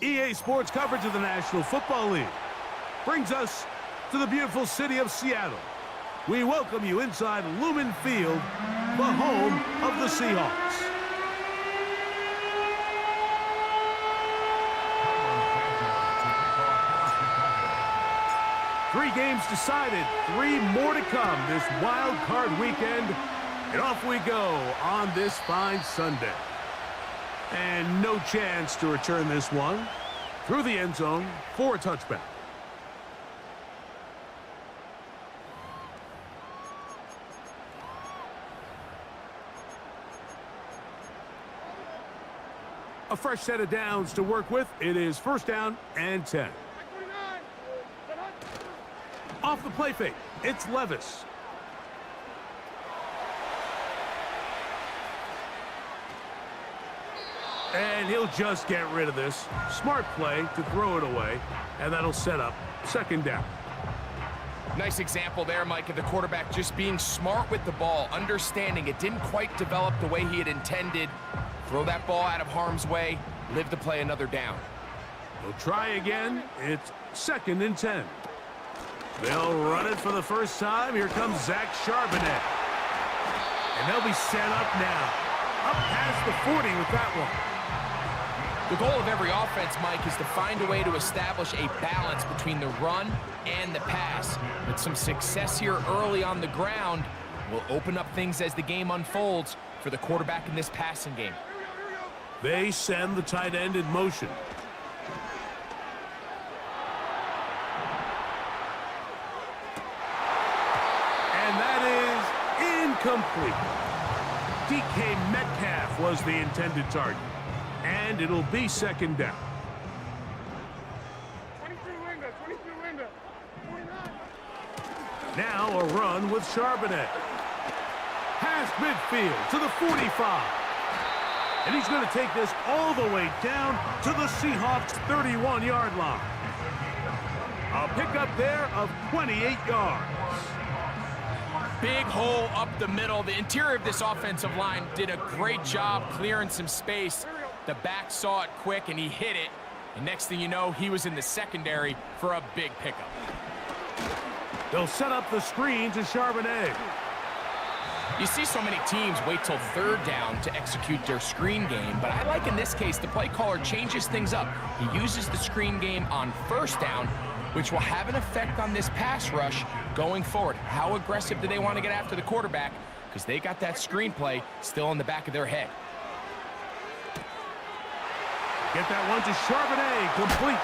EA Sports coverage of the National Football League brings us to the beautiful city of Seattle. We welcome you inside Lumen Field, the home of the Seahawks. Three games decided, three more to come this wild card weekend. And off we go on this fine Sunday. And no chance to return this one through the end zone for a touchback. A fresh set of downs to work with. It is first down and 10. Off the play fake, it's Levis. And he'll just get rid of this. Smart play to throw it away, and that'll set up second down. Nice example there, Mike, of the quarterback just being smart with the ball, understanding it didn't quite develop the way he had intended. Throw that ball out of harm's way, live to play another down. They'll try again. It's second and 10. They'll run it for the first time. Here comes Zach Charbonnet. And they'll be set up now. Up past the 40 with that one. The goal of every offense, Mike, is to find a way to establish a balance between the run and the pass. With some success here early on the ground will open up things as the game unfolds for the quarterback in this passing game. They send the tight end in motion. And that is incomplete. DK Metcalf was the intended target. And it'll be second down. 22 window. Now a run with Charbonnet. Past midfield to the 45. And he's going to take this all the way down to the Seahawks' 31-yard line. A pickup there of 28 yards. Big hole up the middle. The interior of this offensive line did a great job clearing some space. The back saw it quick, and he hit it. And next thing you know, he was in the secondary for a big pickup. They'll set up the screen to Charbonnet. You see so many teams wait till third down to execute their screen game, but I like in this case the play caller changes things up. He uses the screen game on first down, which will have an effect on this pass rush going forward. How aggressive do they want to get after the quarterback? Because they got that screen play still in the back of their head. Get that one to Charbonnet, complete.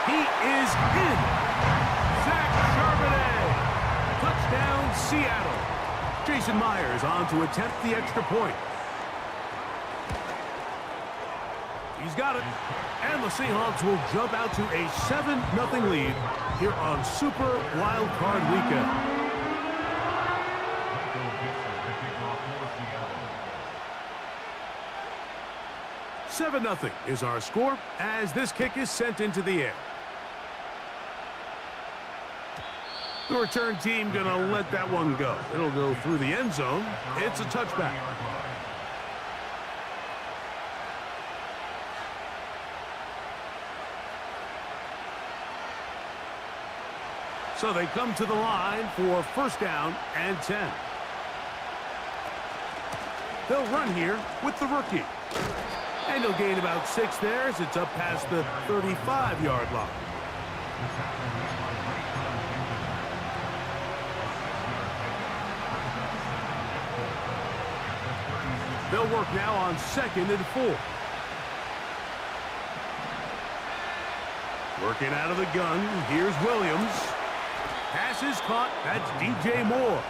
He is in. Zach Charbonnet. Touchdown, Seattle. Jason Myers on to attempt the extra point. He's got it. And the Seahawks will jump out to a 7-0 lead here on Super Wild Card Weekend. $7-0 is our score as this kick is sent into the air. The return team gonna let that one go. It'll go through the end zone. It's a touchback. So they come to the line for first down and 10. They'll run here with the rookie. And he'll gain about 6 there as it's up past the 35-yard line. They'll work now on second and 4. Working out of the gun, here's Williams. Pass is caught, that's DJ Moore.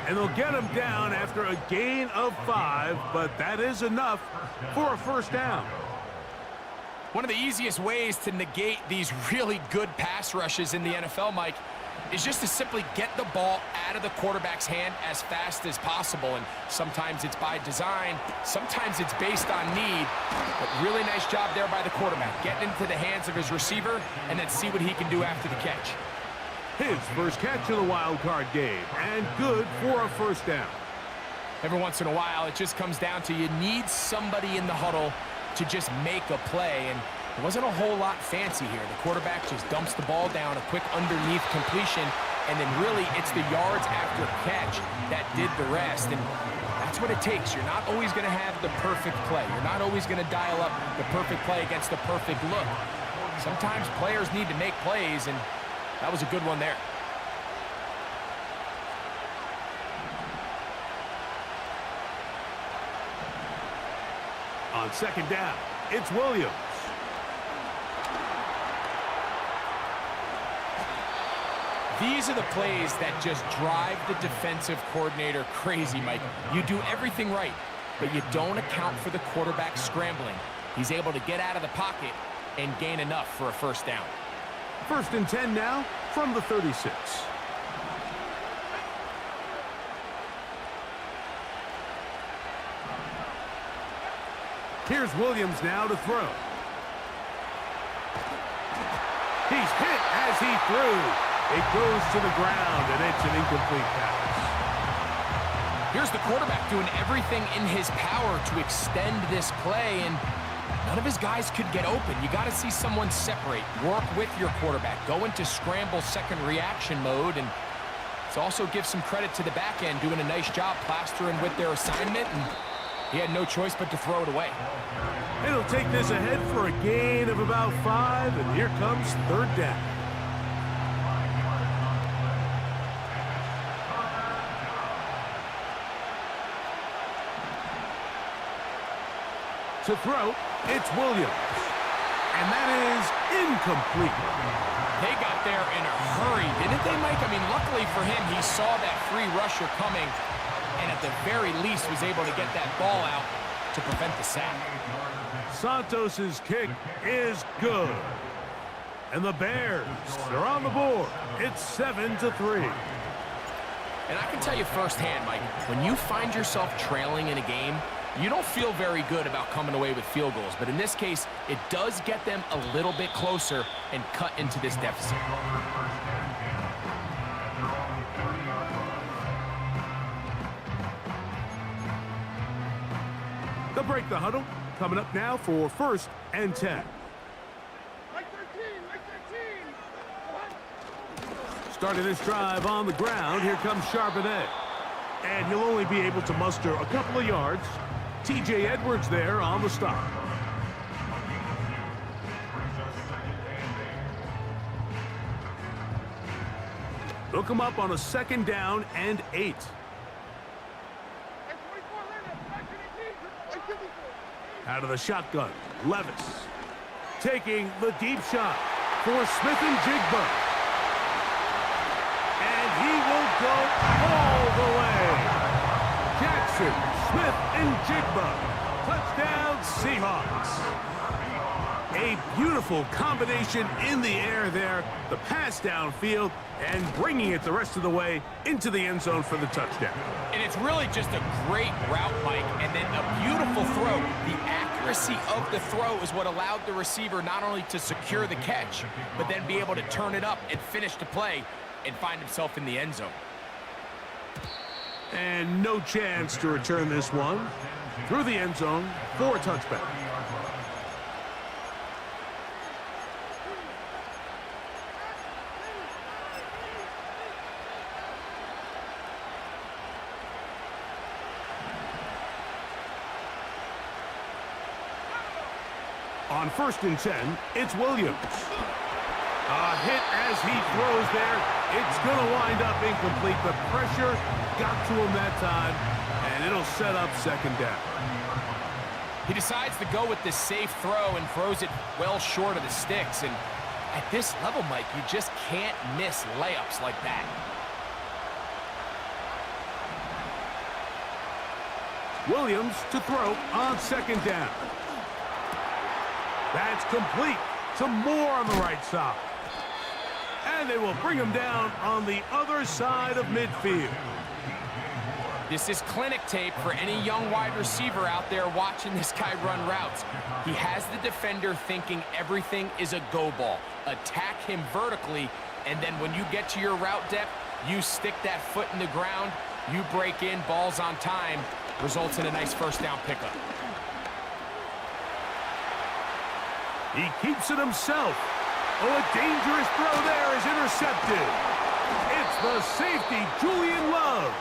And they'll get him down after a gain of 5, but that is enough for a first down. One of the easiest ways to negate these really good pass rushes in the NFL, Mike, is just to simply get the ball out of the quarterback's hand as fast as possible. And sometimes it's by design, sometimes it's based on need. But really nice job there by the quarterback, getting into the hands of his receiver and then see what he can do after the catch. His first catch of the wild card game, and good for a first down. Every once in a while, it just comes down to you need somebody in the huddle to just make a play, and it wasn't a whole lot fancy here. The quarterback just dumps the ball down, a quick underneath completion, and then really it's the yards after catch that did the rest, and that's what it takes. You're not always going to have the perfect play. You're not always going to dial up the perfect play against the perfect look. Sometimes players need to make plays, and that was a good one there. On second down, it's Williams. These are the plays that just drive the defensive coordinator crazy, Mike. You do everything right, but you don't account for the quarterback scrambling. He's able to get out of the pocket and gain enough for a first down. 1st and 10 now from the 36. Here's Williams now to throw. He's hit as he threw. It goes to the ground, and it's an incomplete pass. Here's the quarterback doing everything in his power to extend this play, and none of his guys could get open. You got to see someone separate, work with your quarterback, go into scramble second reaction mode, and it also gives some credit to the back end doing a nice job plastering with their assignment, and he had no choice but to throw it away. It'll take this ahead for a gain of about 5, and here comes 3rd down. To throw, it's Williams. And that is incomplete. They got there in a hurry, didn't they, Mike? I mean, luckily for him, he saw that free rusher coming, and at the very least was able to get that ball out to prevent the sack. Santos's kick is good. And the Bears are on the board. It's 7-3. And I can tell you firsthand, Mike, when you find yourself trailing in a game, you don't feel very good about coming away with field goals. But in this case, it does get them a little bit closer and cut into this deficit. They'll break the huddle. Coming up now for 1st and 10. Like 13, like 13. Starting this drive on the ground, here comes Charbonnet. And he'll only be able to muster a couple of yards. T.J. Edwards there on the stop. They'll come up on a 2nd down and 8. Like 24, like 18, like 54. Out of the shotgun, Levis. Taking the deep shot for Smith and Jigba. And he will go all the way. Jackson, Smith, and Jigba. Touchdown, Seahawks. A beautiful combination in the air there. The pass downfield and bringing it the rest of the way into the end zone for the touchdown. And it's really just a great route, Mike, and then a beautiful throw. The accuracy of the throw is what allowed the receiver not only to secure the catch, but then be able to turn it up and finish the play and find himself in the end zone. And no chance to return this one through the end zone for a touchback. On 1st and 10, it's Williams. A hit as he throws there. It's going to wind up incomplete. The pressure got to him that time, and it'll set up 2nd down. He decides to go with this safe throw and throws it well short of the sticks. And at this level, Mike, you just can't miss layups like that. Williams to throw on 2nd down. That's complete. Some more on the right side. And they will bring him down on the other side of midfield. This is clinic tape for any young wide receiver out there watching this guy run routes. He has the defender thinking everything is a go ball. Attack him vertically, and then when you get to your route depth, you stick that foot in the ground, you break in, balls on time, results in a nice 1st down pickup. He keeps it himself. Oh, a dangerous throw there is intercepted. It's the safety, Julian Love.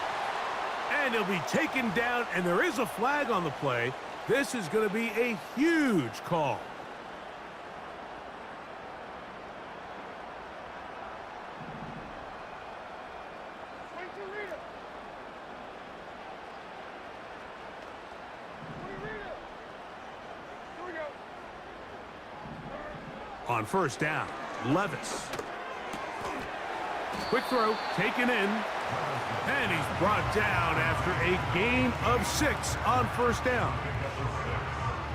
And he'll be taken down, and there is a flag on the play. This is going to be a huge call. On first down, Levis. Quick throw, taken in. And he's brought down after a gain of 6 on first down.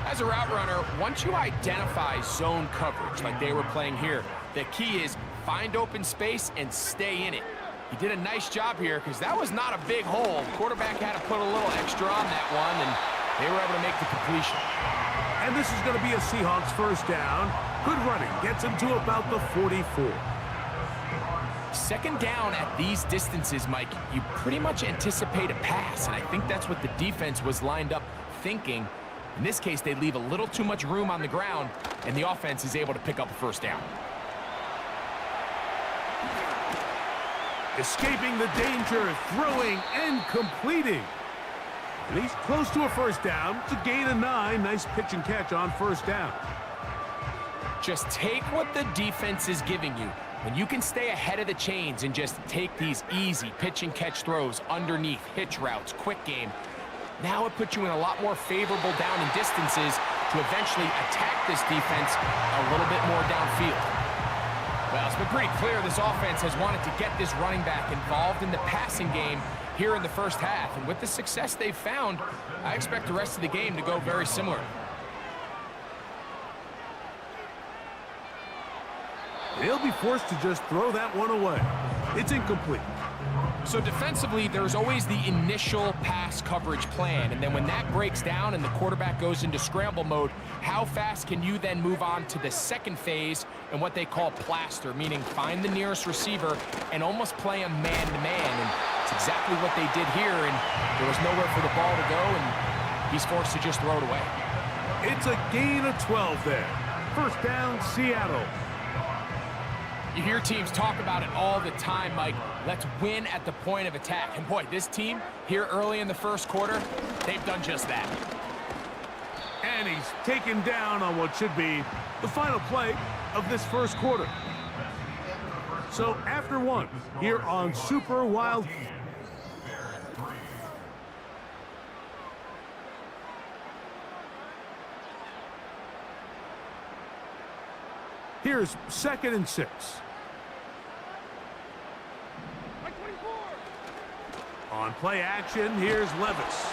As a route runner, once you identify zone coverage like they were playing here, the key is find open space and stay in it. He did a nice job here because that was not a big hole. The quarterback had to put a little extra on that one, and they were able to make the completion. And this is going to be a Seahawks first down. Good running. Gets him to about the 44. Second down at these distances, Mike, you pretty much anticipate a pass, and I think that's what the defense was lined up thinking. In this case, they leave a little too much room on the ground, and the offense is able to pick up a first down. Escaping the danger, throwing and completing. And he's close to a first down. It's a gain of 9. Nice pitch and catch on first down. Just take what the defense is giving you. When you can stay ahead of the chains and just take these easy pitch and catch throws underneath, hitch routes, quick game, now it puts you in a lot more favorable down and distances to eventually attack this defense a little bit more downfield. Well, it's been pretty clear this offense has wanted to get this running back involved in the passing game here in the first half. And with the success they've found, I expect the rest of the game to go very similar. They'll be forced to just throw that one away. It's incomplete. So defensively, there's always the initial pass coverage plan, and then when that breaks down and the quarterback goes into scramble mode, how fast can you then move on to the second phase and what they call plaster, meaning find the nearest receiver and almost play a man-to-man, and it's exactly what they did here, and there was nowhere for the ball to go, and he's forced to just throw it away. It's a gain of 12 there. First down, Seattle. You hear teams talk about it all the time, Mike. Let's win at the point of attack. And boy, this team here early in the first quarter, they've done just that. And he's taken down on what should be the final play of this first quarter. So after one, here on Super Wild. Here's 2nd and 6. On play action, here's Levis.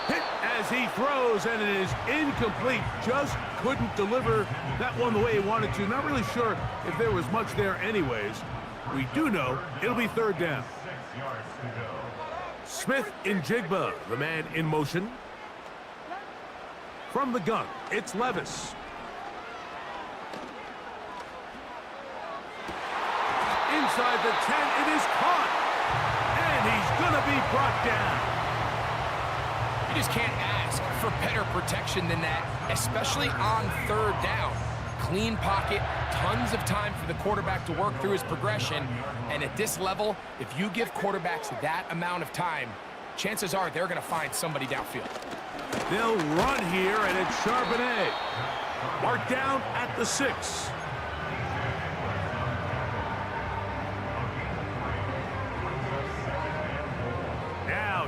Hit as he throws, and it is incomplete. Just couldn't deliver that one the way he wanted to. Not really sure if there was much there anyways. We do know it'll be 3rd down. Smith in Jigba, the man in motion. From the gun, it's Levis. Inside the 10, it is caught. And he's going to be brought down. You just can't ask for better protection than that, especially on 3rd down. Clean pocket, tons of time for the quarterback to work through his progression. And at this level, if you give quarterbacks that amount of time, chances are they're going to find somebody downfield. They'll run here, and it's Charbonnet. Marked down at the 6.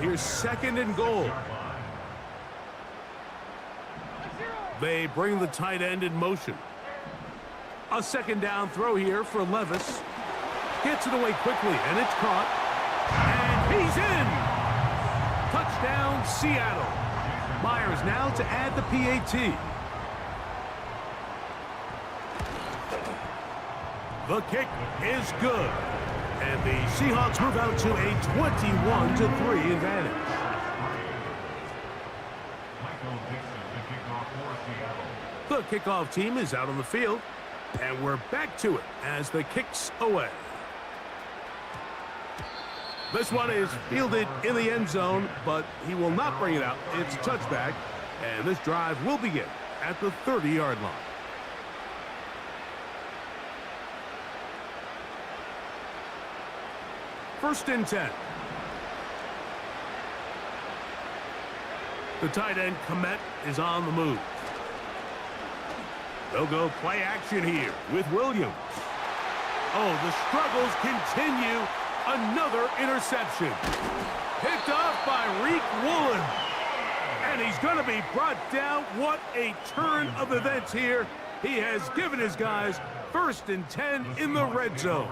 Here's 2nd and goal. They bring the tight end in motion. A 2nd down throw here for Levis. Gets it away quickly, and it's caught. And he's in! Touchdown, Seattle. Myers now to add the PAT. The kick is good. And the Seahawks move out to a 21-3 advantage. The kickoff team is out on the field, and we're back to it as the kick's away. This one is fielded in the end zone, but he will not bring it out. It's touchback, and this drive will begin at the 30-yard line. First and 10. The tight end, Komet, is on the move. They'll go play action here with Williams. Oh, the struggles continue. Another interception. Picked off by Reek Woolen. And he's going to be brought down. What a turn of events here. He has given his guys first and 10 in the red zone.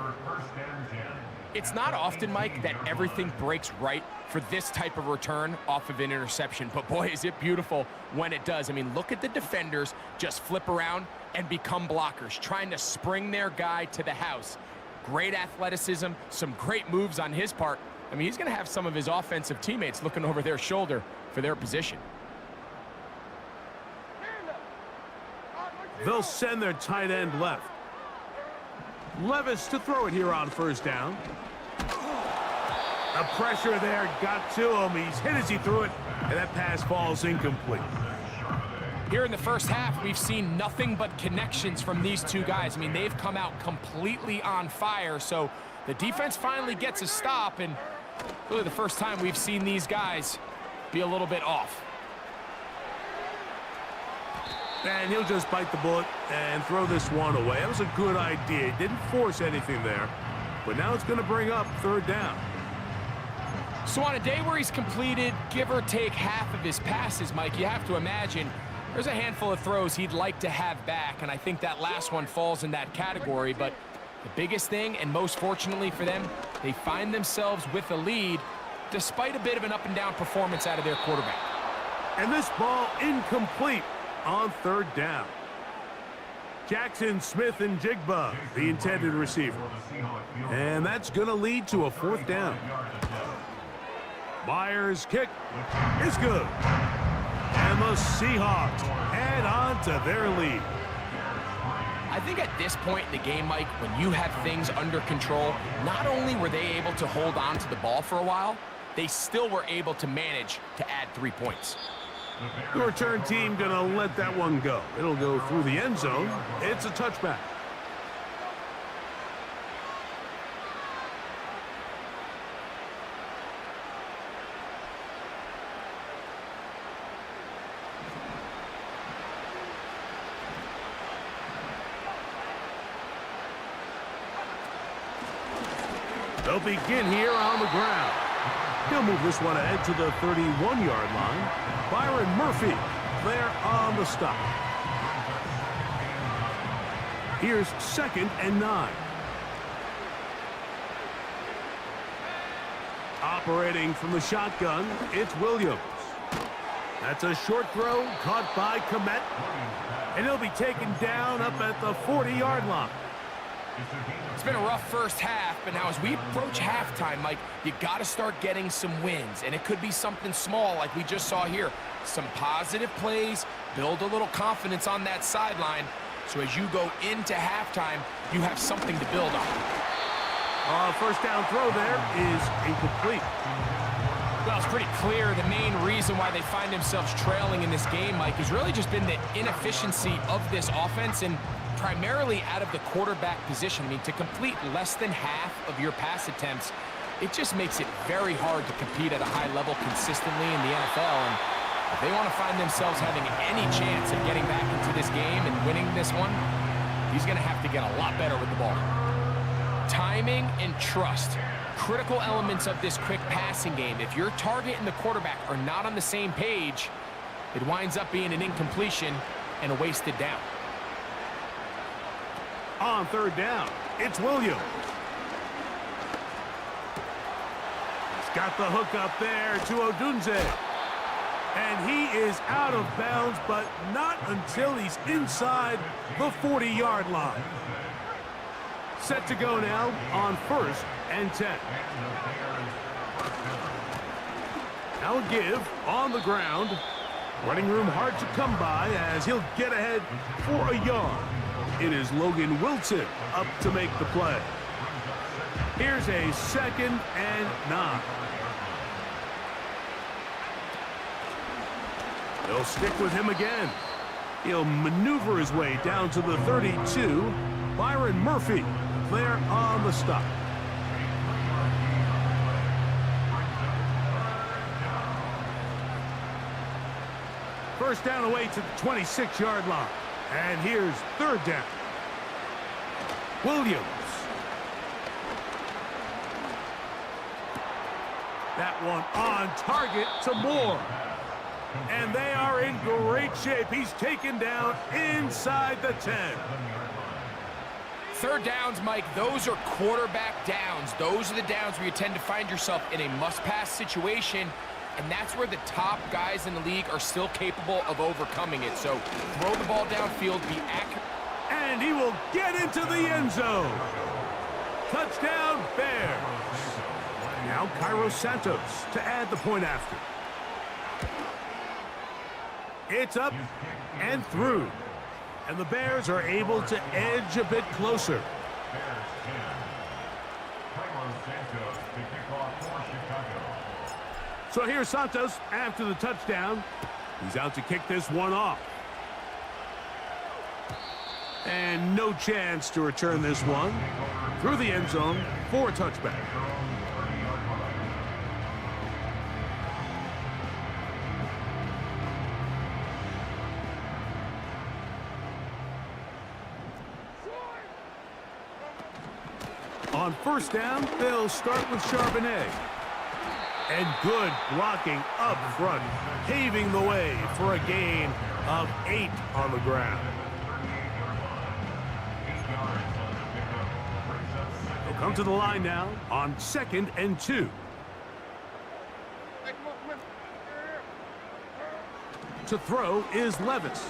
It's not often, Mike, that everything breaks right for this type of return off of an interception. But boy, is it beautiful when it does. I mean, look at the defenders just flip around and become blockers, trying to spring their guy to the house. Great athleticism, some great moves on his part. I mean, he's going to have some of his offensive teammates looking over their shoulder for their position. They'll send their tight end left. Levis to throw it here on first down. The pressure there got to him. He's hit as he threw it, and that pass falls incomplete. Here in the first half, we've seen nothing but connections from these two guys. I mean, they've come out completely on fire, so the defense finally gets a stop, and really the first time we've seen these guys be a little bit off. And he'll just bite the bullet and throw this one away. That was a good idea. He didn't force anything there, but now it's going to bring up third down. So on a day where he's completed, give or take, half of his passes, Mike, you have to imagine there's a handful of throws he'd like to have back, and I think that last one falls in that category. But the biggest thing, and most fortunately for them, they find themselves with a lead despite a bit of an up-and-down performance out of their quarterback. And this ball incomplete on third down. Jackson, Smith, and Jigba, the intended receiver. And that's going to lead to a fourth down. Myers' kick is good. And the Seahawks add on to their lead. I think at this point in the game, Mike, when you have things under control, not only were they able to hold on to the ball for a while, they still were able to manage to add 3 points. The return team going to let that one go. It'll go through the end zone. It's a touchback. They'll begin here on the ground. He'll move this one ahead to the 31-yard line. Byron Murphy there on the stop. Here's 2nd and 9. Operating from the shotgun, it's Williams. That's a short throw caught by Komet. And he'll be taken down up at the 40-yard line. It's been a rough first half, but now as we approach halftime, Mike, you got to start getting some wins, and it could be something small like we just saw here. Some positive plays, build a little confidence on that sideline, so as you go into halftime, you have something to build on. First down throw there is incomplete. Well, it's pretty clear the main reason why they find themselves trailing in this game, Mike, has really just been the inefficiency of this offense, and primarily out of the quarterback position. I mean, to complete less than half of your pass attempts, it just makes it very hard to compete at a high level consistently in the NFL. And if they want to find themselves having any chance of getting back into this game and winning this one, he's going to have to get a lot better with the ball. Timing and trust, critical elements of this quick passing game. If your target and the quarterback are not on the same page, it winds up being an incompletion and a wasted down. On third down, it's Williams. He's got the hook up there to Odunze. And he is out of bounds, but not until he's inside the 40-yard line. Set to go now on 1st and 10. Now a give on the ground. Running room hard to come by as he'll get ahead for a yard. It is Logan Wilson up to make the play. Here's a 2nd and 9. They'll stick with him again. He'll maneuver his way down to the 32. Byron Murphy there on the stop. first down away to the 26-yard line. And here's third down. Williams. That one on target to Moore. And they are in great shape. He's taken down inside the 10. Third downs, Mike, those are quarterback downs. Those are the downs where you tend to find yourself in a must-pass situation, and that's where the top guys in the league are still capable of overcoming it. So throw the ball downfield, be accurate. And he will get into the end zone. Touchdown, Bears. Now Cairo Santos to add the point after. It's up and through. And the Bears are able to edge a bit closer. So here's Santos after the touchdown. He's out to kick this one off. And no chance to return this one through the end zone for a touchback. On first down, they'll start with Charbonnet. And good blocking up front, paving the way for a gain of 8 on the ground. They'll come to the line now on 2nd and 2. To throw is Levis.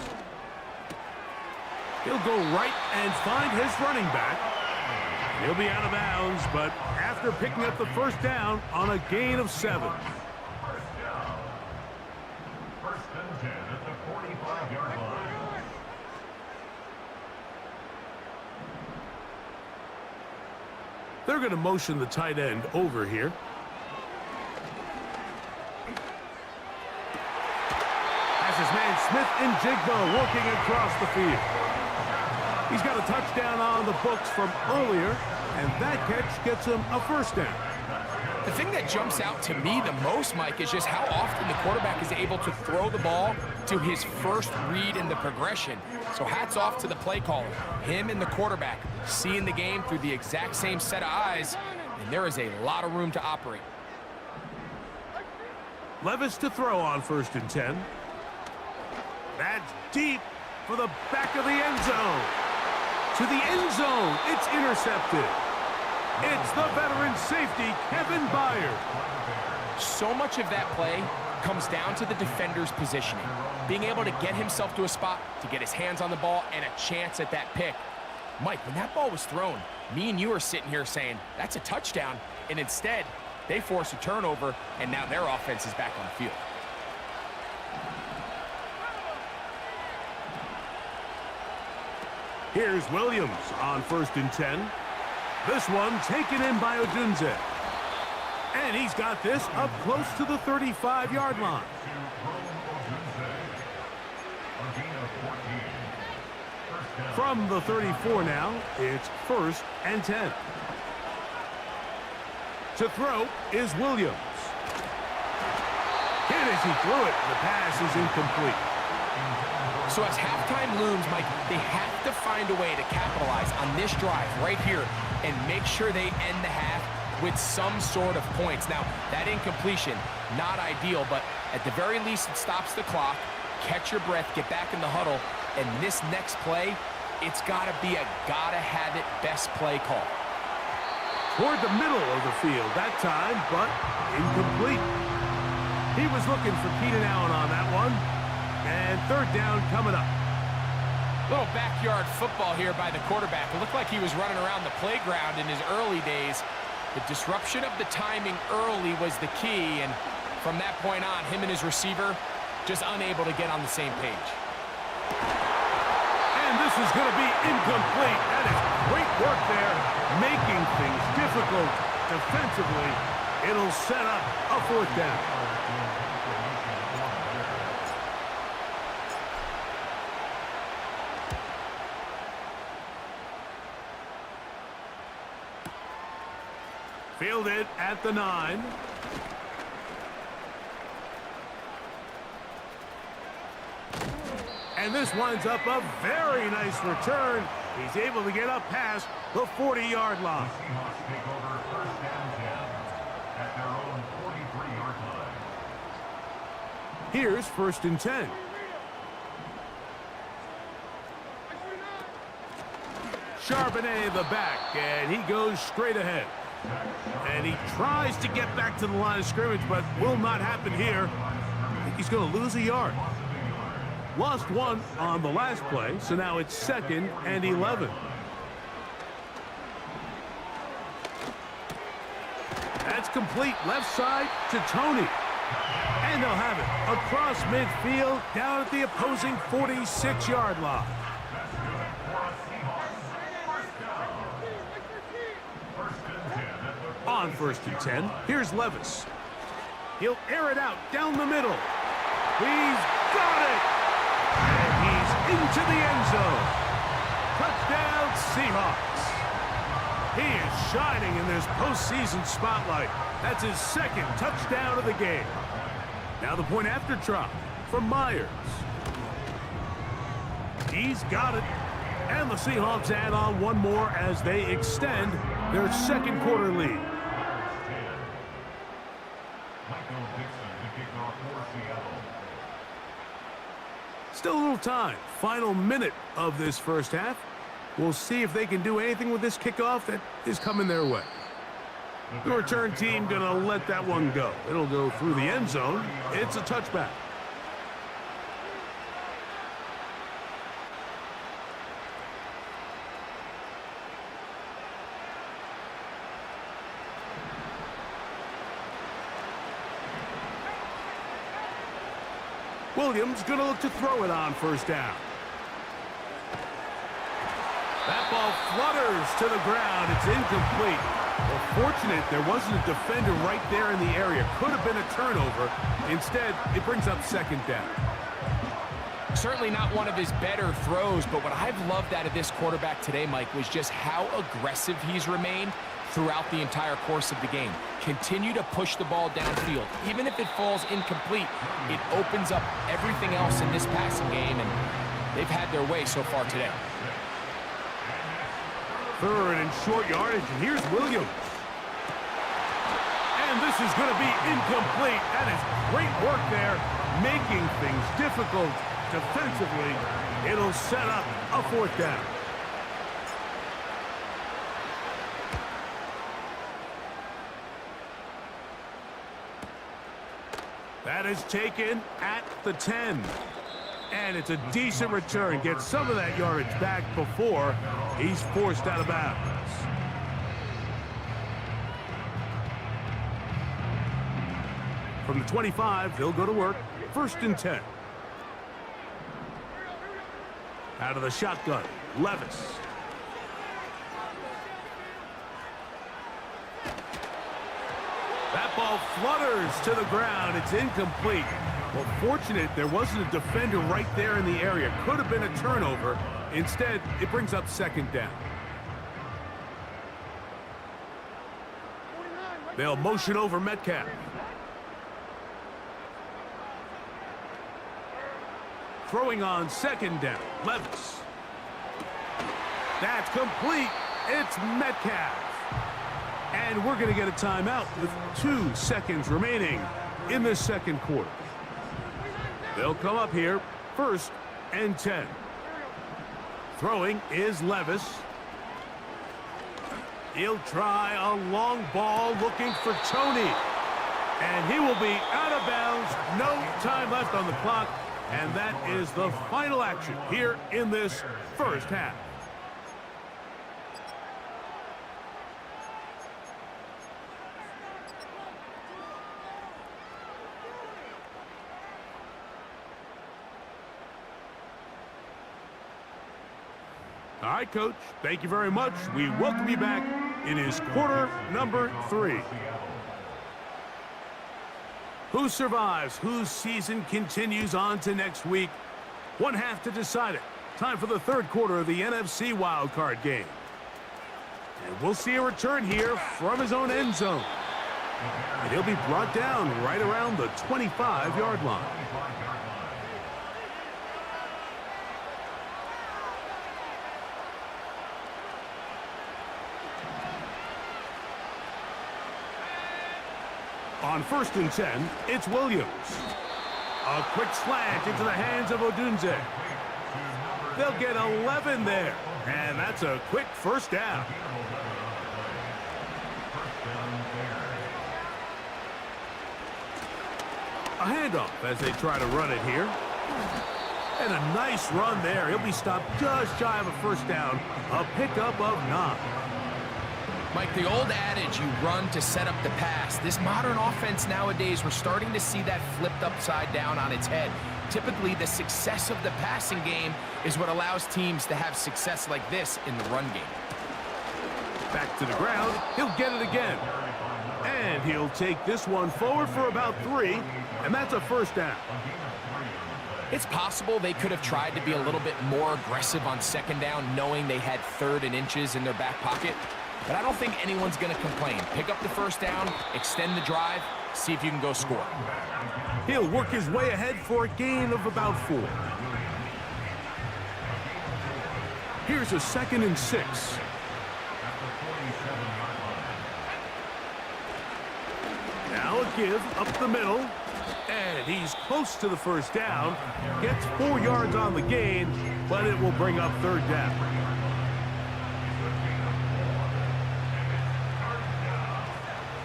He'll go right and find his running back. He'll be out of bounds, but after picking up the first down on a gain of 7. First and 10 at the 45-yard line. They're going to motion the tight end over here. Has his man Smith and Jigbo working across the field. He's got a touchdown on the books from earlier, and that catch gets him a first down. The thing that jumps out to me the most, Mike, is just how often the quarterback is able to throw the ball to his first read in the progression. So hats off to the play caller. Him and the quarterback seeing the game through the exact same set of eyes, and there is a lot of room to operate. Levis to throw on 1st and 10. That's deep for the back of the end zone. To the end zone, it's intercepted. It's the veteran safety, Kevin Byard. So much of that play comes down to the defender's positioning. Being able to get himself to a spot, to get his hands on the ball, and a chance at that pick. Mike, when that ball was thrown, me and you are sitting here saying, that's a touchdown. And instead, they force a turnover, and now their offense is back on the field. Here's Williams on 1st and 10. This one taken in by Odunze. And he's got this up close to the 35-yard line. From the 34 now, it's 1st and 10. To throw is Williams. And as he threw it, the pass is incomplete. So as halftime looms, Mike, they have to find a way to capitalize on this drive right here and make sure they end the half with some sort of points. Now, that incompletion, not ideal, but at the very least, it stops the clock. Catch your breath, get back in the huddle, and this next play, it's got to be a gotta-have-it best play call. Toward the middle of the field that time, but incomplete. He was looking for Keenan Allen on that one. And 3rd down coming up. Little backyard football here by the quarterback. It looked like he was running around the playground in his early days. The disruption of the timing early was the key, and from that point on, him and his receiver just unable to get on the same page. And this is going to be incomplete. That is great work there, making things difficult defensively. It'll set up a 4th down. Fielded at the 9. And this winds up a very nice return. He's able to get up past the 40-yard line. The Seahawks take over first and 10 at their own 43-yard line. Here's first and 10. Charbonnet the back, and he goes straight ahead. And he tries to get back to the line of scrimmage, but will not happen here. I think he's going to lose a yard. Lost one on the last play, so now it's 2nd and 11. That's complete left side to Tony. And they'll have it across midfield down at the opposing 46-yard line. On first and 10, here's Levis. He'll air it out down the middle. He's got it! And he's into the end zone. Touchdown, Seahawks. He is shining in this postseason spotlight. That's his 2nd touchdown of the game. Now the point after try from Myers. He's got it. And the Seahawks add on one more as they extend their 2nd quarter lead. Still a little time. Final minute of this first half. We'll see if they can do anything with this kickoff that is coming their way. The return team going to let that one go. It'll go through the end zone. It's a touchback. Williams going to look to throw it on first down. That ball flutters to the ground. It's incomplete. Well, fortunate there wasn't a defender right there in the area. Could have been a turnover. Instead, it brings up 2nd down. Certainly not one of his better throws, but what I've loved out of this quarterback today, Mike, was just how aggressive he's remained throughout the entire course of the game. Continue to push the ball downfield. Even if it falls incomplete, it opens up everything else in this passing game, and they've had their way so far today. 3rd and short yardage, and here's Williams. And this is going to be incomplete. That is great work there, making things difficult defensively. It'll set up a 4th down. That is taken at the 10. And it's a decent return. Gets some of that yardage back before he's forced out of bounds. From the 25, they'll go to work. 1st and 10. Out of the shotgun, Levis. That ball flutters to the ground. It's incomplete. Well, fortunate there wasn't a defender right there in the area. Could have been a turnover. Instead, it brings up 2nd down. They'll motion over Metcalf. Throwing on 2nd down, Levis. That's complete. It's Metcalf. And we're going to get a timeout with 2 seconds remaining in the 2nd quarter. They'll come up here, 1st and 10. Throwing is Levis. He'll try a long ball looking for Tony. And he will be out of bounds. No time left on the clock. And that is the final action here in this first half. All right, Coach, thank you very much. We welcome you back. It is quarter number 3. Who survives? Whose season continues on to next week? One half to decide it. Time for the 3rd quarter of the NFC wildcard game. And we'll see a return here from his own end zone. And he'll be brought down right around the 25-yard line. On 1st and 10, it's Williams. A quick slant into the hands of Odunze. They'll get 11 there, and that's a quick first down. A handoff as they try to run it here. And a nice run there. He'll be stopped just shy of a first down. A pickup of 9. Mike, the old adage, you run to set up the pass. This modern offense nowadays, we're starting to see that flipped upside down on its head. Typically, the success of the passing game is what allows teams to have success like this in the run game. Back to the ground. He'll get it again. And he'll take this one forward for about 3, and that's a first down. It's possible they could have tried to be a little bit more aggressive on 2nd down, knowing they had 3rd and inches in their back pocket. But I don't think anyone's going to complain. Pick up the first down, extend the drive, see if you can go score. He'll work his way ahead for a gain of about 4. Here's a 2nd and 6. Now a give up the middle. And he's close to the first down. Gets 4 yards on the gain, but it will bring up 3rd down.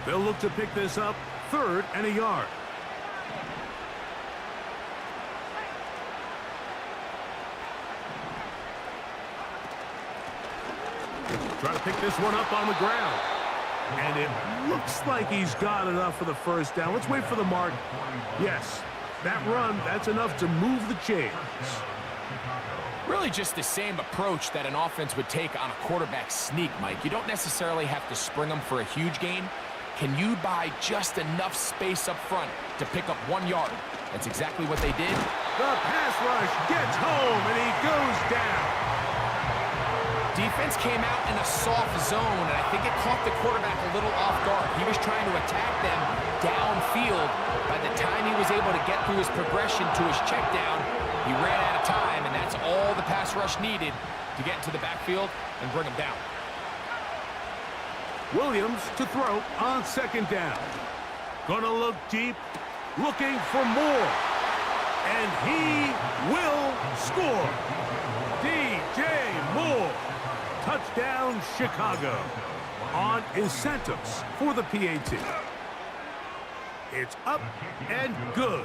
They'll look to pick this up 3rd and a yard. Try to pick this one up on the ground. And it looks like he's got enough for the first down. Let's wait for the mark. Yes, that run, that's enough to move the chains. Really just the same approach that an offense would take on a quarterback sneak, Mike. You don't necessarily have to spring them for a huge gain. Can you buy just enough space up front to pick up 1 yard? That's exactly what they did. The pass rush gets home, and he goes down. Defense came out in a soft zone, and I think it caught the quarterback a little off guard. He was trying to attack them downfield. By the time he was able to get through his progression to his check down, he ran out of time, and that's all the pass rush needed to get into the backfield and bring him down. Williams to throw on 2nd down. Gonna look deep, looking for more. And he will score. DJ Moore. Touchdown, Chicago. On incentives for the PAT. It's up and good.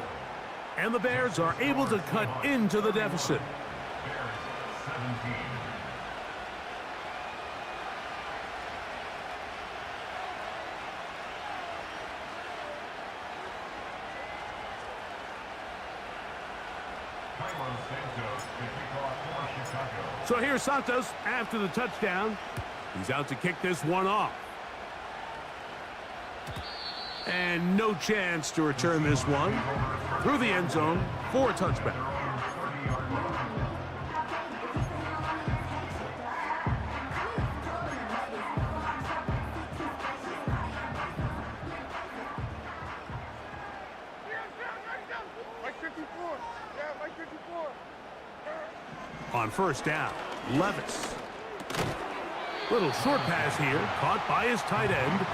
And the Bears are able to cut into the deficit. So here's Santos after the touchdown. He's out to kick this one off. And no chance to return this one through the end zone for a touchback. Like 54. Yeah, like 54. On 1st down, Levis. Little short pass here, caught by his tight end.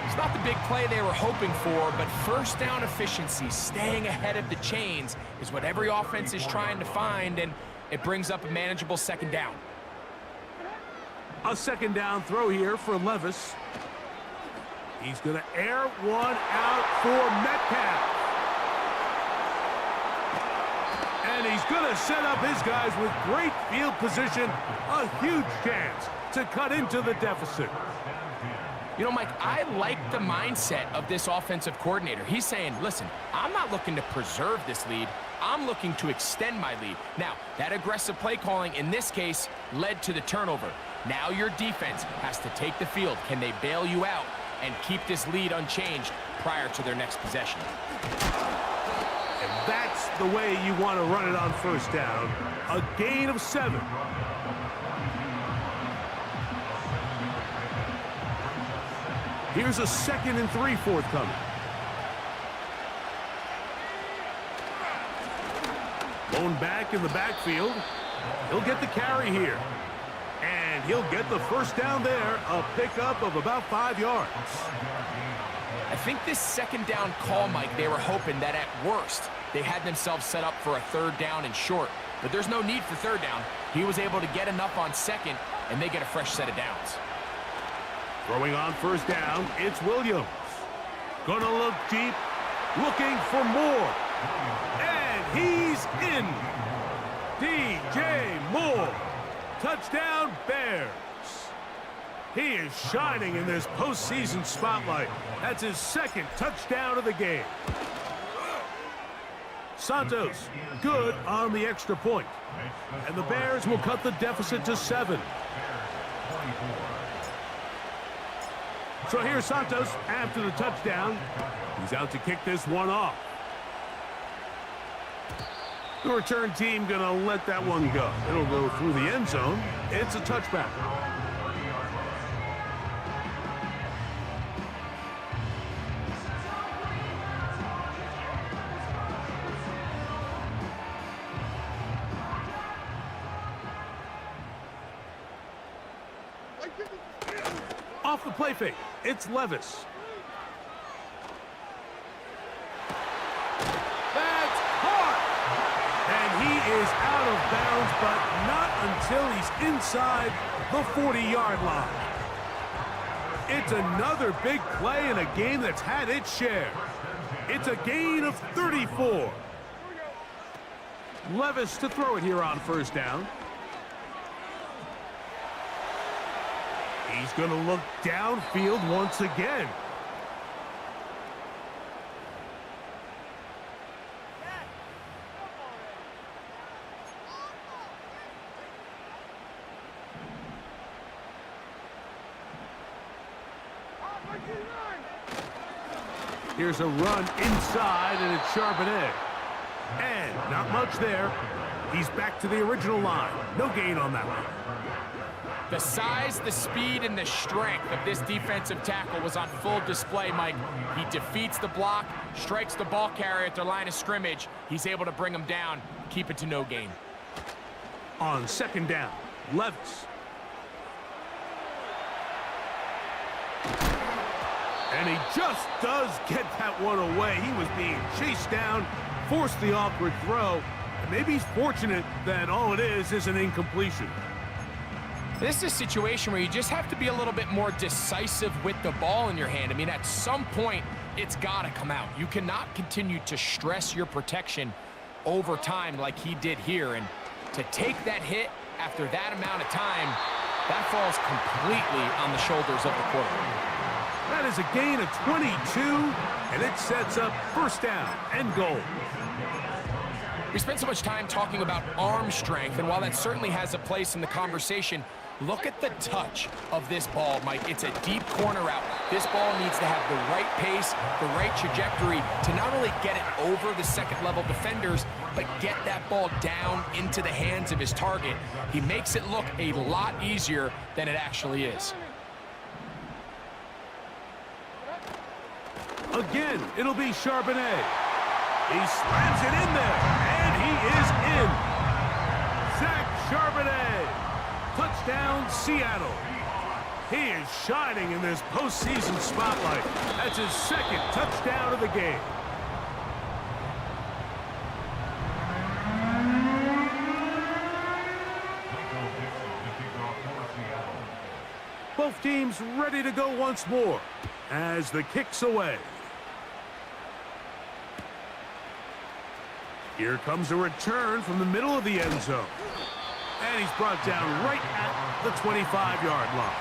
It's not the big play they were hoping for, but first down efficiency, staying ahead of the chains, is what every offense is trying to find, and it brings up a manageable 2nd down. A 2nd down throw here for Levis. He's going to air one out for Metcalf. And he's going to set up his guys with great field position. A huge chance to cut into the deficit. You know, Mike, I like the mindset of this offensive coordinator. He's saying, listen, I'm not looking to preserve this lead. I'm looking to extend my lead. Now, that aggressive play calling in this case led to the turnover. Now your defense has to take the field. Can they bail you out and keep this lead unchanged prior to their next possession? And that's the way you want to run it on 1st down. A gain of 7. Here's a 2nd and 3 forthcoming. Blown back in the backfield. He'll get the carry here. And he'll get the first down there. A pickup of about 5 yards. I think this second down call, Mike, they were hoping that at worst they had themselves set up for a third down and short. But there's no need for third down. He was able to get enough on second, and they get a fresh set of downs. Throwing on first down, it's Williams. Gonna look deep, looking for more. And he's in. DJ Moore. Touchdown, Bears. He is shining in this postseason spotlight. That's his second touchdown of the game. Santos, good on the extra point. And the Bears will cut the deficit to 7. So here's Santos after the touchdown. He's out to kick this one off. The return team gonna let that one go. It'll go through the end zone. It's a touchback. Off the play fake, it's Levis. That's hard. And he is out of bounds, but not until he's inside the 40-yard line. It's another big play in a game that's had its share. It's a gain of 34. Levis to throw it here on first down. He's going to look downfield once again. Here's a run inside, and it's Charbonnet. And not much there. He's back to the original line. No gain on that one. The size, the speed, and the strength of this defensive tackle was on full display, Mike. He defeats the block, strikes the ball carrier at their line of scrimmage. He's able to bring him down, keep it to no gain. On second down, Levis. And he just does get that one away. He was being chased down, forced the awkward throw. And maybe he's fortunate that all it is an incompletion. This is a situation where you just have to be a little bit more decisive with the ball in your hand. I mean, at some point, it's got to come out. You cannot continue to stress your protection over time like he did here. And to take that hit after that amount of time, that falls completely on the shoulders of the quarterback. That is a gain of 22, and it sets up first down and goal. We spent so much time talking about arm strength, and while that certainly has a place in the conversation, look at the touch of this ball, Mike. It's a deep corner route. This ball needs to have the right pace, the right trajectory to not only get it over the second-level defenders, but get that ball down into the hands of his target. He makes it look a lot easier than it actually is. Again, it'll be Charbonnet. He slams it in there, and he is in. Zach Charbonnet. Touchdown, Seattle. He is shining in this postseason spotlight. That's his second touchdown of the game. Both teams ready to go once more as the kick's away. Here comes a return from the middle of the end zone. And he's brought down right at the 25-yard line.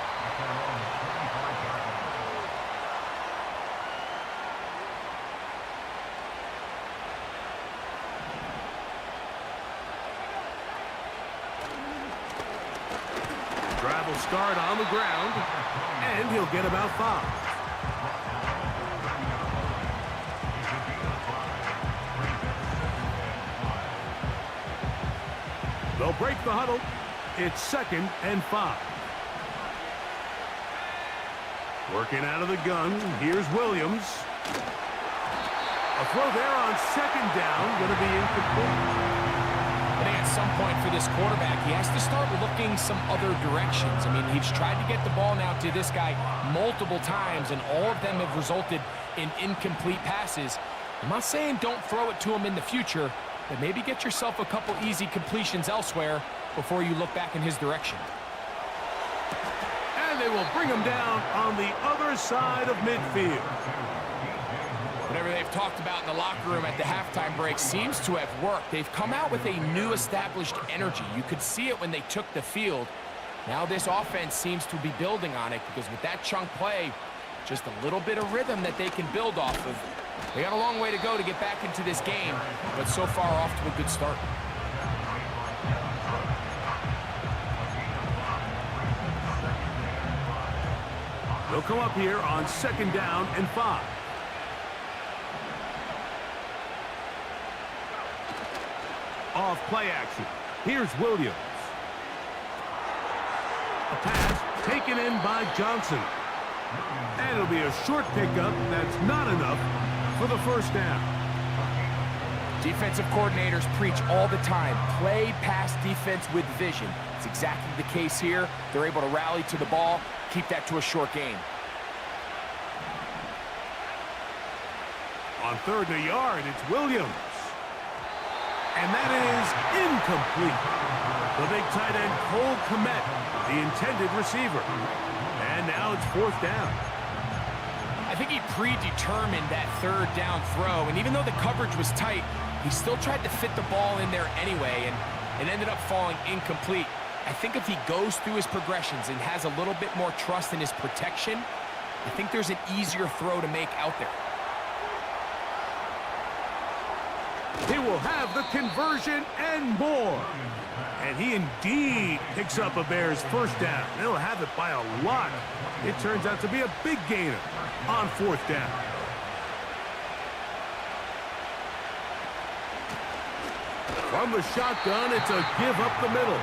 Drive will start on the ground, and he'll get about 5. They'll break the huddle. It's 2nd and 5. Working out of the gun. Here's Williams. A throw there on second down. Going to be incomplete. They had some point for this quarterback, he has to start looking some other directions. I mean, he's tried to get the ball now to this guy multiple times, and all of them have resulted in incomplete passes. I'm not saying don't throw it to him in the future, but maybe get yourself a couple easy completions elsewhere before you look back in his direction. And they will bring him down on the other side of midfield. Whatever they've talked about in the locker room at the halftime break seems to have worked. They've come out with a new established energy. You could see it when they took the field. Now this offense seems to be building on it, because with that chunk play, just a little bit of rhythm that they can build off of. They got a long way to go to get back into this game, but so far off to a good start. They'll come up here on 2nd down and 5. Off play action. Here's Williams. A pass taken in by Johnson. And it'll be a short pickup. That's not enough for the first down. Defensive coordinators preach all the time, play pass defense with vision. It's exactly the case here. They're able to rally to the ball, keep that to a short gain. On 3rd and a yard, it's Williams. And that is incomplete. The big tight end, Cole Kmet, the intended receiver. And now it's 4th down. I think he predetermined that 3rd down throw, and even though the coverage was tight, he still tried to fit the ball in there anyway, and it ended up falling incomplete. I think if he goes through his progressions and has a little bit more trust in his protection, I think there's an easier throw to make out there. He will have the conversion and more. And he indeed picks up a Bears first down. They'll have it by a lot. It turns out to be a big gainer on 4th down. From the shotgun, it's a give up the middle.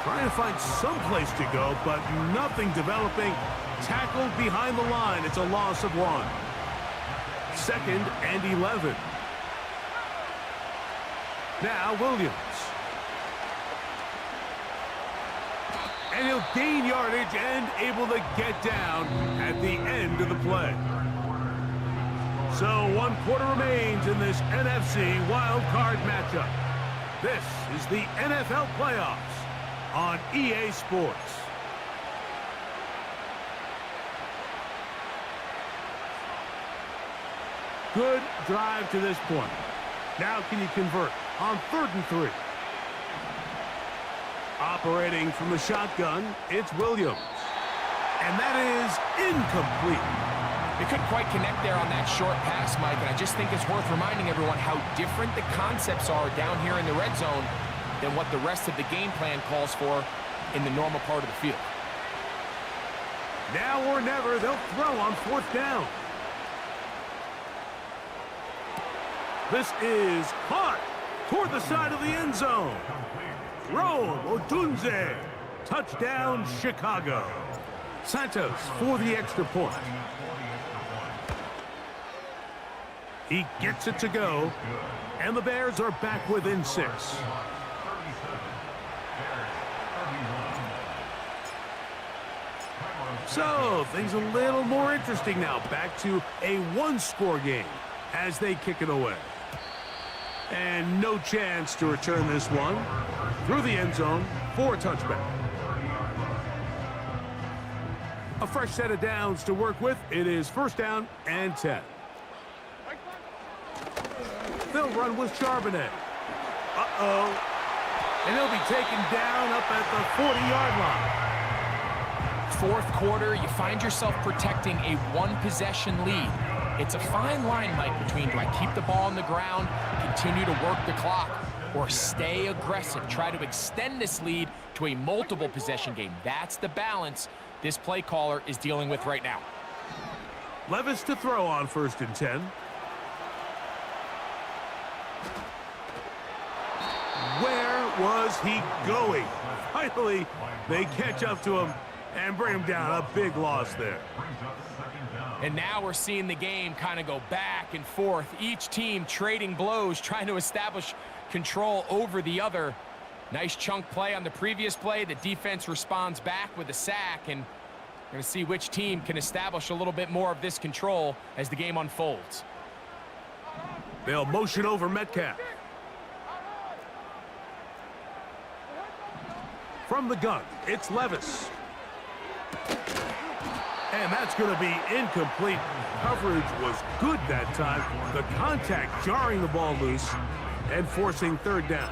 Trying to find some place to go, but nothing developing. Tackled behind the line. It's a loss of 1. 2nd and 11. Now Williams. And he'll gain yardage and able to get down at the end of the play. So 1 quarter remains in this NFC wild card matchup. This is the NFL playoffs on EA Sports. Good drive to this point. Now can you convert on 3rd and 3? Operating from the shotgun, it's Williams. And that is incomplete. They couldn't quite connect there on that short pass, Mike, and I just think it's worth reminding everyone how different the concepts are down here in the red zone than what the rest of the game plan calls for in the normal part of the field. Now or never, they'll throw on 4th down. This is caught toward the side of the end zone. Rome Odunze. Touchdown, Chicago. Santos for the extra point. He gets it to go, and the Bears are back within 6. So, things a little more interesting now. Back to a 1-score game as they kick it away. And no chance to return this one through the end zone for a touchback. A fresh set of downs to work with. It is 1st down and 10. They'll run with Charbonnet. Uh-oh. And he'll be taken down up at the 40-yard line. 4th quarter, you find yourself protecting a 1-possession lead. It's a fine line, Mike, between do I keep the ball on the ground, continue to work the clock, or stay aggressive, try to extend this lead to a multiple possession game. That's the balance this play caller is dealing with right now. Levis to throw on 1st and 10. Where was he going? Finally, they catch up to him and bring him down. A big loss there. And now we're seeing the game kind of go back and forth. Each team trading blows, trying to establish control over the other. Nice chunk play on the previous play. The defense responds back with a sack, and we're going to see which team can establish a little bit more of this control as the game unfolds. They'll motion over Metcalf. From the gun, it's Levis. And that's going to be incomplete. Coverage was good that time. The contact jarring the ball loose and forcing third down.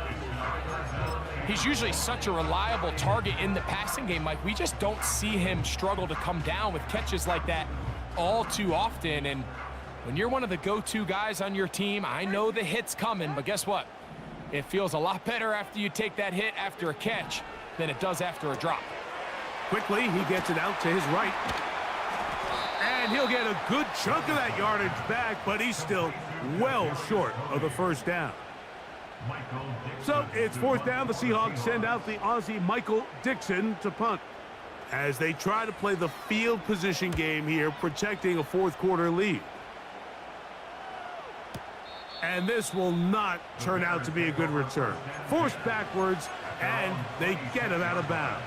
He's usually such a reliable target in the passing game, Mike. We just don't see him struggle to come down with catches like that all too often. And when you're one of the go-to guys on your team, I know the hit's coming, but guess what? It feels a lot better after you take that hit after a catch than it does after a drop. Quickly, he gets it out to his right. And he'll get a good chunk of that yardage back, but he's still well short of the first down. So it's fourth down. The Seahawks send out the Aussie Michael Dixon to punt as they try to play the field position game here, protecting a fourth quarter lead. And this will not turn out to be a good return. Forced backwards, and they get him out of bounds.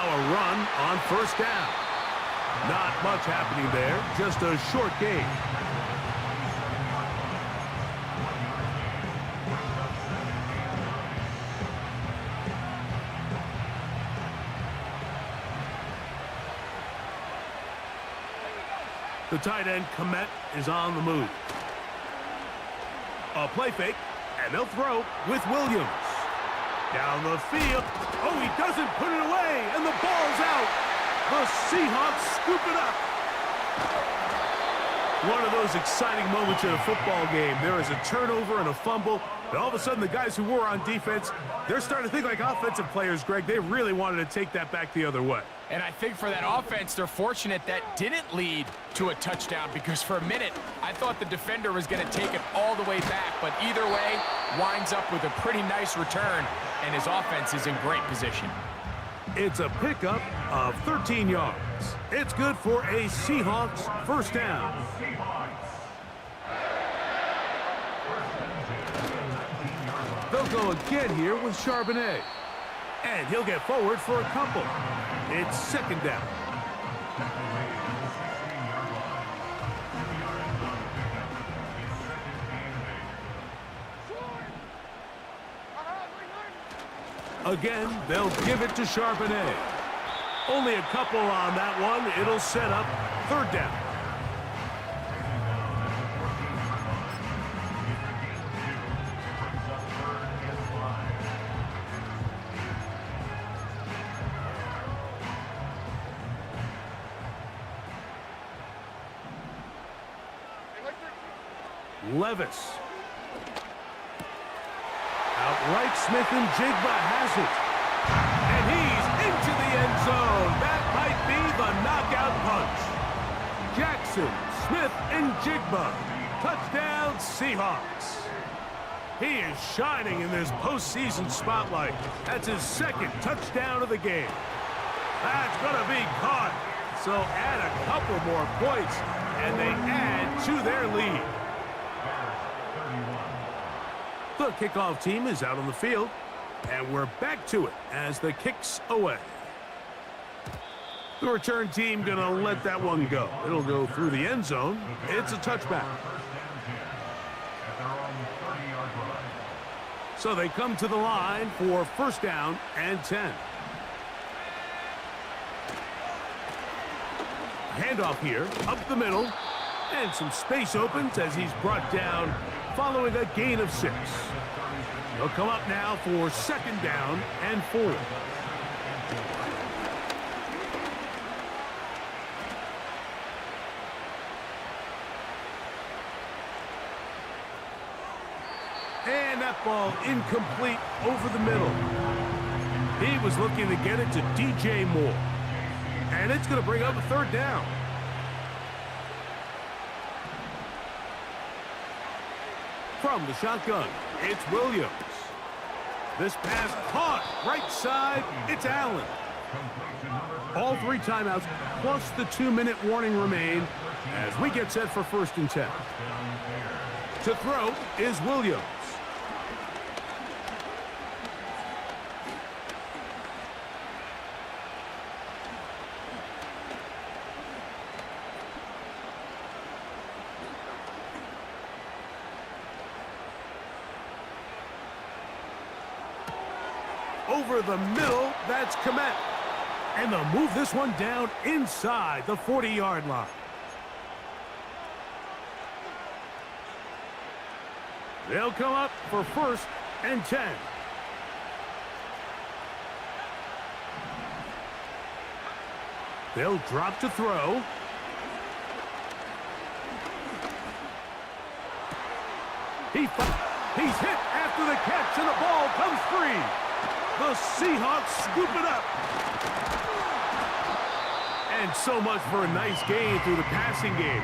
A run on first down. Not much happening there, just a short gain. The tight end, Komet, is on the move. A play fake, and they'll throw with Williams. Down the field. Oh, he doesn't put it away, and the ball's out. The Seahawks scoop it up. One of those exciting moments in a football game. There is a turnover and a fumble, and all of a sudden the guys who were on defense, they're starting to think like offensive players, Greg. They really wanted to take that back the other way. And I think for that offense, they're fortunate that didn't lead to a touchdown, because for a minute, I thought the defender was going to take it all the way back. But either way, winds up with a pretty nice return, and his offense is in great position. It's a pickup of 13 yards. It's good for a Seahawks first down. They'll go again here with Charbonnet. And he'll get forward for a couple. It's second down. Again, they'll give it to Charbonnet. Only a couple on that one. It'll set up third down. Levis. Outright, Smith and Jigba has it. And he's into the end zone. That might be the knockout punch. Jackson, Smith, and Jigba. Touchdown, Seahawks. He is shining in this postseason spotlight. That's his second touchdown of the game. That's going to be caught. So add a couple more points, and they add to their lead. The kickoff team is out on the field, and we're back to it as the kick's away. The return team going to let that one go. It'll go through the end zone. It's a touchback. So they come to the line for first down and 10. Handoff here, up the middle, and some space opens as he's brought down following a gain of 6. They'll come up now for second down and 4. And that ball incomplete over the middle. He was looking to get it to DJ Moore. And it's going to bring up a third down. From the shotgun, it's Williams. This pass caught right side. It's Allen. All 3 timeouts plus the 2-minute warning remain as we get set for 1st and 10. To throw is Williams. Over the middle, that's Komet. And they'll move this one down inside the 40-yard line. They'll come up for 1st and 10. They'll drop to throw. He's hit after the catch, and the ball comes free. The Seahawks scoop it up. And so much for a nice gain through the passing game.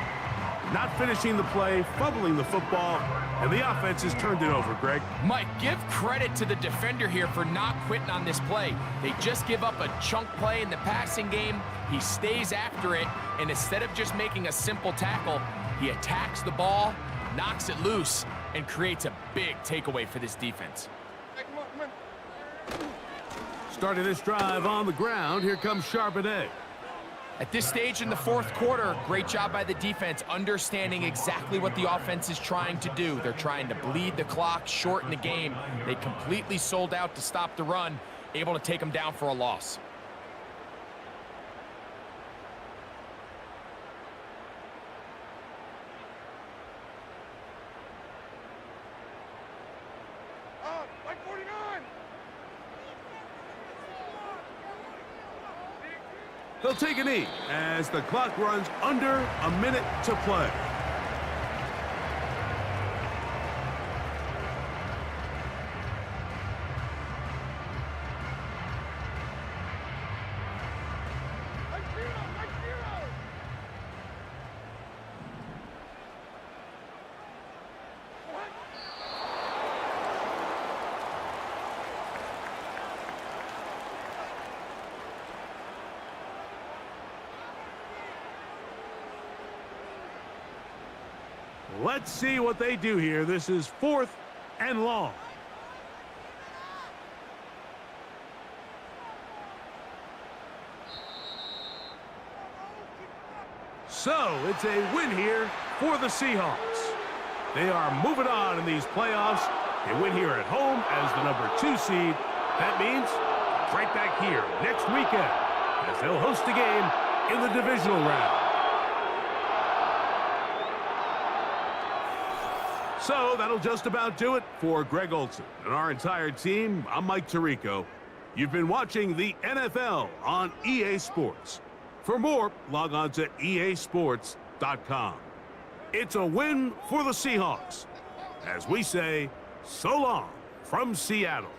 Not finishing the play, fumbling the football, and the offense has turned it over, Greg. Mike, give credit to the defender here for not quitting on this play. They just give up a chunk play in the passing game. He stays after it, and instead of just making a simple tackle, he attacks the ball, knocks it loose, and creates a big takeaway for this defense. Hey, come on, come on. Starting this drive on the ground, here comes Charbonnet. At this stage in the 4th quarter, great job by the defense understanding exactly what the offense is trying to do. They're trying to bleed the clock, shorten the game. They completely sold out to stop the run, able to take them down for a loss. Like 49. He'll take a knee as the clock runs under a minute to play. Like 0, like 0. What? Let's see what they do here. This is 4th and long. So it's a win here for the Seahawks. They are moving on in these playoffs. They win here at home as the number 2 seed. That means right back here next weekend as they'll host a game in the divisional round. So that'll just about do it for Greg Olson and our entire team. I'm Mike Tirico. You've been watching the NFL on EA Sports. For more, log on to easports.com. It's a win for the Seahawks. As we say, so long from Seattle.